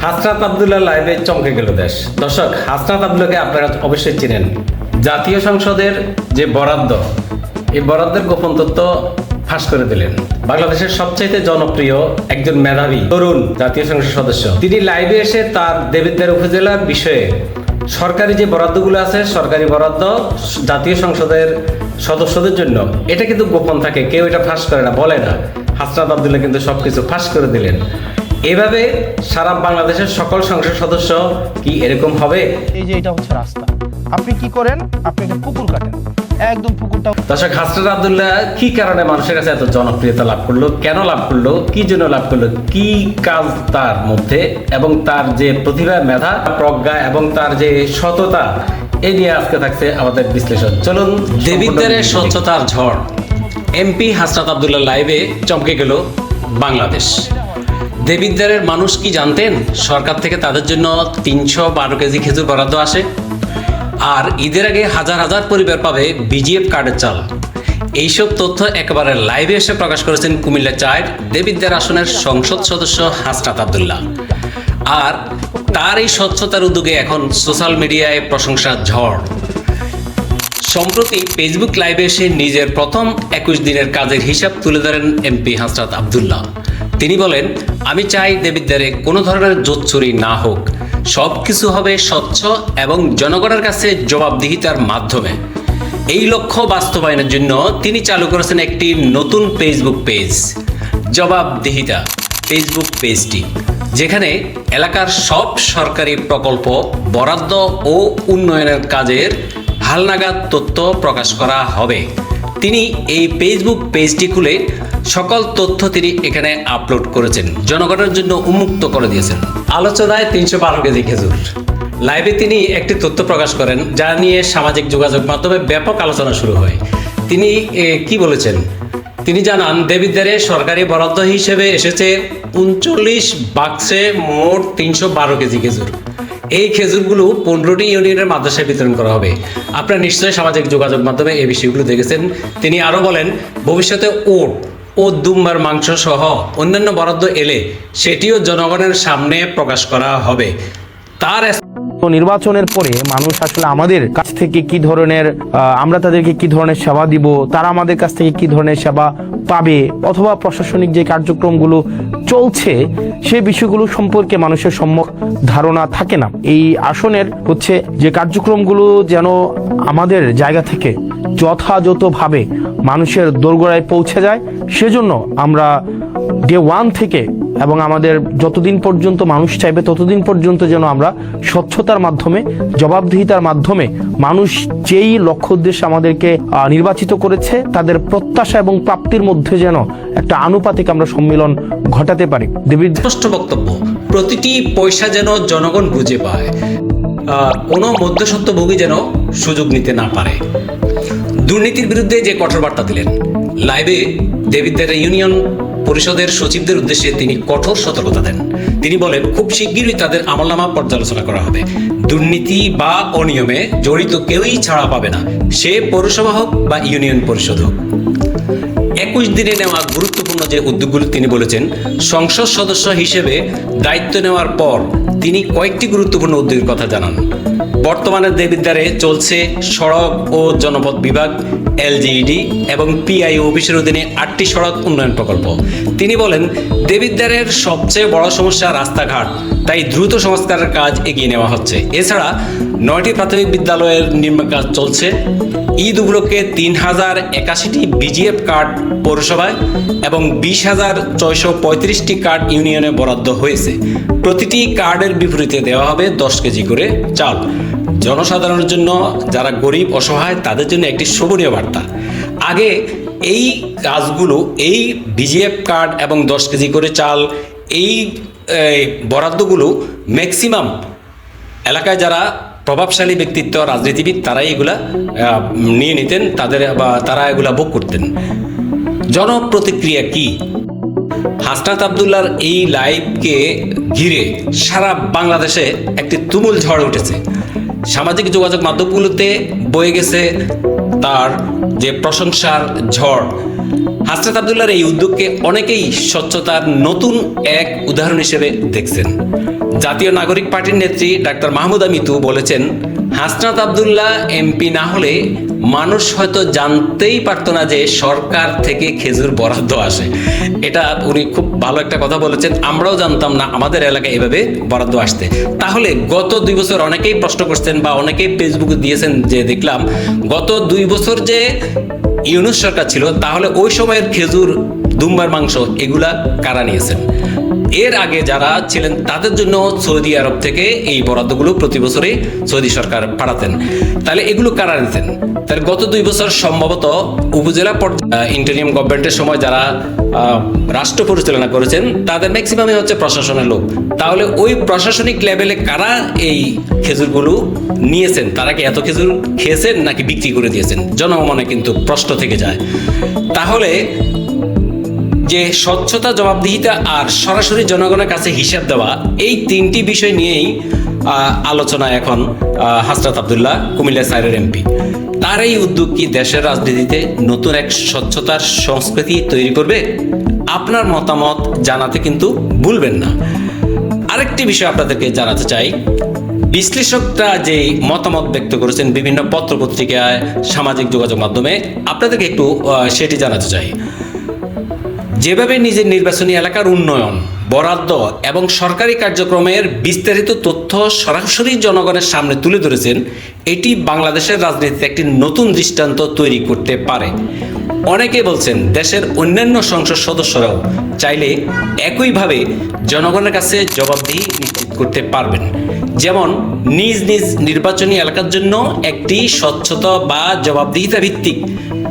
হাসনাত আব্দুল্লাহ লাইভে চমকে গেল দেশ। দর্শক, হাসনাত আব্দুল্লাহকে আপনারা অবশ্যই চেনেন। জাতীয় সংসদের যে বরাদ্দ, এই বরাদ্দের গোপন তথ্য ফাঁস করে দিলেন। বাংলাদেশের সবচাইতে জনপ্রিয় একজন মেধাবী তরুণ জাতীয় সংসদ সদস্য, তিনি লাইভে এসে তার দেবিদ্বার উপজেলার বিষয়ে সরকারি যে বরাদ্দগুলো আছে, সরকারি বরাদ্দ জাতীয় সংসদের সদস্যদের জন্য, এটা কিন্তু গোপন থাকে, কেউ এটা ফাঁস করে না, বলে না। হাসনাত আব্দুল্লাহ কিন্তু সবকিছু ফাঁস করে দিলেন। এভাবে সারা বাংলাদেশের সকল সংসদ সদস্য কি এরকম হবে? এই যে এটা হচ্ছে রাস্তা, আপনি কি করেন, আপনি একটা পুকুর কাটেন, একদম পুকুরটা। দর্শক, হাসনাত আব্দুল্লাহ কি কারণে মানুষের কাছে এত জনপ্রিয়তা লাভ করলো, কেন লাভ করলো, কি জন্য লাভ করলো, কি কাজ তার মধ্যে, এবং তার যে প্রতিভা, মেধা, প্রজ্ঞা এবং তার যে সততা, এই নিয়ে আজকে থাকছে আমাদের বিশ্লেষণ। চলুন। দেবিদ্বারের স্বচ্ছতার ঝড়, এমপি হাসনাত আব্দুল্লাহ লাইভে চমকে গেল বাংলাদেশ। দেবিদ্বারের মানুষ কি জানতেন সরকার থেকে তাদের জন্য 312 কেজি খেজুর বরাদ্দ আসে, আর ঈদের আগে হাজার হাজার পরিবার পাবে বিজিএফ কার্ডের চাল? এইসব তথ্য একেবারে লাইভে এসে প্রকাশ করেছেন কুমিল্লা 4 দেবিদ্বার আসনের সংসদ সদস্য হাসনাত আব্দুল্লাহ। আর তার এই স্বচ্ছতার উদ্যোগে এখন সোশ্যাল মিডিয়ায় প্রশংসার ঝড়। সম্প্রতি ফেসবুক লাইভে এসে নিজের প্রথম 21 দিনের কাজের হিসাব তুলে ধরেন এমপি হাসনাত আব্দুল্লাহ। তিনি বলেন, আমি চাই দেবিদ্বারে কোনো ধরনের জোচ্চুরি না হোক, সব কিছু হবে স্বচ্ছ এবং জনগণের কাছে জবাবদিহিতার মাধ্যমে। এই লক্ষ্য বাস্তবায়নের জন্য তিনি চালু করেছেন একটি নতুন ফেসবুক পেজ, জবাবদিহিতা ফেসবুক পেজটি, যেখানে এলাকার সব সরকারি প্রকল্প, বরাদ্দ ও উন্নয়নের কাজের হালনাগাদ তথ্য প্রকাশ করা হবে। তিনি এই ফেসবুক পেজটি খুলে সকল তথ্য তিনি এখানে আপলোড করেছেন, জনগণের জন্য উন্মুক্ত করে দিয়েছেন। আলোচনায় 312 কেজি খেজুর। লাইভে তিনি একটি তথ্য প্রকাশ করেন, যা নিয়ে সামাজিক যোগাযোগ মাধ্যমে ব্যাপক আলোচনা শুরু হয়। তিনি কি বলেছেন? তিনি জানান, দেবিদ্বারে সরকারি বরাদ্দ হিসেবে এসেছে 39 বাক্সে মোট 312 কেজি খেজুর। এই খেজুরগুলো 15টি ইউনিয়নের মাদ্রাসায় বিতরণ করা হবে। আপনারা নিশ্চয়ই সামাজিক যোগাযোগ মাধ্যমে এই বিষয়গুলো দেখেছেন। তিনি আরও বলেন, ভবিষ্যতে ওট ও দুম্বার মাংস সহ অন্যান্য বরাদ্দ এলে সেটিও জনগণের সামনে প্রকাশ করা হবে। তার নির্বাচনের পরে মানুষ আসলে আমাদের কাছ থেকে কি ধরনের, আমরা তাদেরকে কি ধরনের সেবা দিব, তারা আমাদের কাছ থেকে কি ধরনের সেবা পাবে, অথবা প্রশাসনিক যে কার্যক্রমগুলো চলছে সেই বিষয়গুলো সম্পর্কে মানুষের সম্যক ধারণা থাকে না। এই আসনের হচ্ছে যে কার্যক্রমগুলো যেন আমাদের জায়গা থেকে যথাযথভাবে মানুষের দোরগোড়ায় পৌঁছে যায়, সেজন্য আমরা ডে 1 থেকে এবং আমাদের যতদিন পর্যন্ত মানুষ চাইবে ততদিন পর্যন্ত যেন আমরা স্বচ্ছতার মাধ্যমে, জবাবদিহিতার মাধ্যমে মানুষ যেই লক্ষ্য উদ্দেশ্যে আমাদেরকে নির্বাচিত করেছে তাদের প্রত্যাশা এবং প্রাপ্তির মধ্যে যেন একটা আনুপাতিক আমরা সম্মিলন ঘটাতে পারি। দেবীর স্পষ্ট বক্তব্য, প্রতিটি পয়সা যেন জনগণ বুঝে পায়, কোনো মধ্যস্বত্বভোগী যেন সুযোগ নিতে না পারে। দুর্নীতির বিরুদ্ধে যে কঠোর বার্তা দিলেন লাইভে, দেবিদ্বার ইউনিয়ন পরিষদের সচিবদের উদ্দেশ্যে তিনি কঠোর সতর্কতা দেন। তিনি বলেন, খুব শিগগিরই তাদের আমলনামা পর্যালোচনা করা হবে। দুর্নীতি বা অনিয়মে জড়িত কেউই ছাড়া পাবে না, সে পৌরসভা হোক বা ইউনিয়ন পরিষদ হোক। 21 দিনে নেওয়া গুরুত্বপূর্ণ যে উদ্যোগগুলো তিনি বলেছেন, সংসদ সদস্য হিসেবে দায়িত্ব নেওয়ার পর তিনি কয়েকটি গুরুত্বপূর্ণ উদ্যোগের কথা জানান। বর্তমানে দেবিদ্বারে চলছে সড়ক ও জনপথ বিভাগ, এলজিইডি এবং পিআইও অফিসের অধীনে 8টি সড়ক উন্নয়ন প্রকল্প। তিনি বলেন, দেবিদ্বারের সবচেয়ে বড় সমস্যা রাস্তাঘাট, তাই দ্রুত সংস্কারের কাজ এগিয়ে নেওয়া হচ্ছে। এছাড়া 9টি প্রাথমিক বিদ্যালয়ের নির্মাণ কাজ চলছে। ঈদ উপলক্ষে 3081টি বিজিএফ কার্ড পৌরসভায় এবং 20,635টি কার্ড ইউনিয়নে বরাদ্দ হয়েছে। প্রতিটি কার্ডের বিপরীতে দেওয়া হবে 10 কেজি করে চাল। জনসাধারণের জন্য, যারা গরিব অসহায়, তাদের জন্য একটি শোভনীয় বার্তা। আগে এই কাজগুলো, এই বিজিএফ কার্ড এবং 10 কেজি করে চাল, এই বরাদ্দগুলো ম্যাক্সিমাম এলাকায় যারা প্রভাবশালী ব্যক্তিত্ব, রাজনীতিবিদ, তারাই এগুলা নিয়ে নিতেন, তারা এগুলা ভোগ করতেন। জনপ্রতিক্রিয়া কি? হাসনাত আব্দুল্লাহর এই লাইভকে ঘিরে সারা বাংলাদেশে একটি তুমুল ঝড় উঠেছে। সামাজিক যোগাযোগ মাধ্যমগুলোতে বয়ে গেছে তার যে প্রশংসার ঝড়। হাসনাত আব্দুল্লাহর এই উদ্যোগকে অনেকেই স্বচ্ছতার নতুন এক উদাহরণ হিসেবে দেখছেন। জাতীয় নাগরিক পার্টির নেত্রী ডাক্তার মাহমুদা মিতু বলেছেন, হাসনাত আব্দুল্লাহ এমপি না হলে মানুষ হয়তো জানতেই পারতো না যে সরকার থেকে খেজুর বরাদ্দ আসে। এটা উনি খুব ভালো একটা কথা বলেছেন, আমরাও জানতাম না আমাদের এলাকায় এভাবে বরাদ্দ আসতে। তাহলে গত 2 বছর অনেকেই প্রশ্ন করছেন বা অনেকেই ফেসবুকে দিয়েছেন যে দেখলাম গত 2 বছর যে ইউনূস সরকার ছিল, তাহলে ওই সময়ের খেজুর, দুম্বার মাংস এগুলা কারা নিয়েছেন? এর আগে যারা ছিলেন তাদের জন্য সৌদি আরব থেকে এই বরাদ্দগুলো প্রতি বছরই সৌদি সরকার পাঠাতেন। তাহলে এগুলো কারা নিতেন? তাহলে গত 2 বছর সম্ভবত উপজেলা ইন্টারিম গভর্নমেন্টের সময় যারা রাষ্ট্র পরিচালনা করেছেন তাদের ম্যাক্সিমামই হচ্ছে প্রশাসনের লোক। তাহলে ওই প্রশাসনিক লেভেলে কারা এই খেজুরগুলো নিয়েছেন? তারা কি এত খেজুর খেয়েছেন নাকি বিক্রি করে দিয়েছেন? জনমনে কিন্তু প্রশ্ন থেকে যায়। তাহলে যে স্বচ্ছতা, জবাবদিহিতা আর সরাসরি জনগণের কাছে হিসাব দেওয়া, এই 3টি বিষয় নিয়েই আলোচনা এখন হাসনাত আব্দুল্লাহ, কুমিল্লা সাইরের এমপি। তার এই উদ্যোগ কি দেশের রাজনীতিতে নতুন এক স্বচ্ছতার সংস্কৃতি তৈরি করবে? আপনার মতামত জানাতে কিন্তু ভুলবেন না। আরেকটি বিষয় আপনাদেরকে জানাতে চাই, বিশ্লেষকরা যে মতামত ব্যক্ত করেছেন বিভিন্ন পত্রপত্রিকায়, সামাজিক যোগাযোগ মাধ্যমে, আপনাদেরকে একটু সেটি জানাতে চাই। যেভাবে নিজের নির্বাচনী এলাকার উন্নয়ন, বরাদ্দ এবং সরকারি কার্যক্রমের বিস্তারিত তথ্য সরাসরি জনগণের সামনে তুলে ধরেছেন, এটি বাংলাদেশের রাজনীতিতে একটি নতুন দৃষ্টান্ত তৈরি করতে পারে। অনেকে বলছেন দেশের অন্যান্য সংসদ সদস্যরাও চাইলে একইভাবে জনগণের কাছে জবাবদিহি নিশ্চিত করতে পারবেন। যেমন নিজ নিজ নির্বাচনী এলাকার জন্য একটি স্বচ্ছতা বা জবাবদিহিতা ভিত্তিক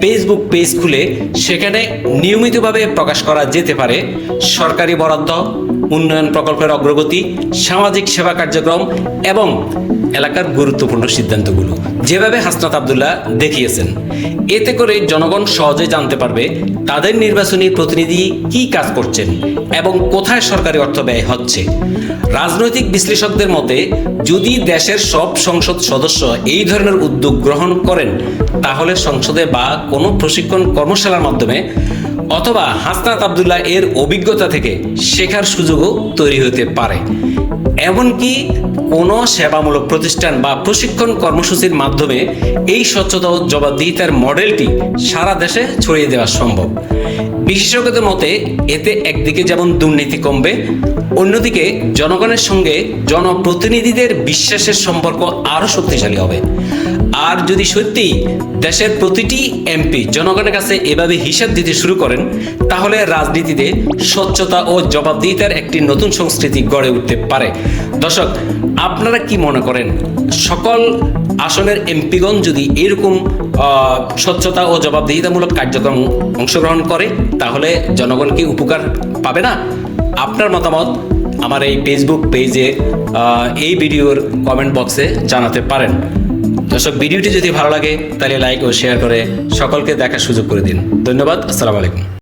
ফেসবুক পেজ খুলে সেখানে নিয়মিতভাবে প্রকাশ করা যেতে পারে সরকারি বরাদ্দ, উন্নয়ন প্রকল্পের অগ্রগতি, সামাজিক সেবা কার্যক্রম এবং এলাকার গুরুত্বপূর্ণ সিদ্ধান্তগুলো, যেভাবে হাসনাত আব্দুল্লাহ দেখিয়েছেন। এতে করে জনগণ সহজে জানতে পারবে তাদের নির্বাচনী প্রতিনিধি কি কাজ করছেন এবং কোথায় সরকারি অর্থ ব্যয় হচ্ছে। রাজনৈতিক বিশ্লেষকদের মতে, যদি দেশের সব সংসদ সদস্য এই ধরনের উদ্যোগ গ্রহণ করেন, তাহলে সংসদে বা কোনো প্রশিক্ষণ কর্মশালার মাধ্যমে অথবা হাসনাত আব্দুল্লাহ এর অভিজ্ঞতা থেকে শেখার সুযোগও তৈরি হতে পারে। এমনকি কোনো সেবামূলক প্রতিষ্ঠান বা প্রশিক্ষণ কর্মসূচির মাধ্যমে এই স্বচ্ছতা ও জবাবদিহিতার মডেলটি সারা দেশে ছড়িয়ে দেওয়া সম্ভব। বিশেষজ্ঞদের মতে এতে একদিকে যেমন দুর্নীতি কমবে, অন্যদিকে জনগণের সঙ্গে জনপ্রতিনিধিদের বিশ্বাসের সম্পর্ক আরও শক্তিশালী হবে। আর যদি সত্যি দেশের প্রতিটি এমপি জনগণের কাছে এভাবে হিসাব দিতে শুরু করেন, তাহলে রাজনীতিতে স্বচ্ছতা ও জবাবদিহিতার একটি নতুন সংস্কৃতি গড়ে উঠতে পারে। দর্শক, আপনারা কি মনে করেন, সকল আসনের এমপিগণ যদি এরকম স্বচ্ছতা ও জবাবদিহিতামূলক কার্যক্রম অংশগ্রহণ করে, তাহলে জনগণ কি উপকার পাবে না? আপনার মতামত আমার এই ফেসবুক পেজে এই ভিডিওর কমেন্ট বক্সে জানাতে পারেন। দর্শক, ভিডিওটি যদি ভালো লাগে তাহলে লাইক ও শেয়ার করে সকলকে দেখার সুযোগ করে দিন। ধন্যবাদ। আসসালামু আলাইকুম।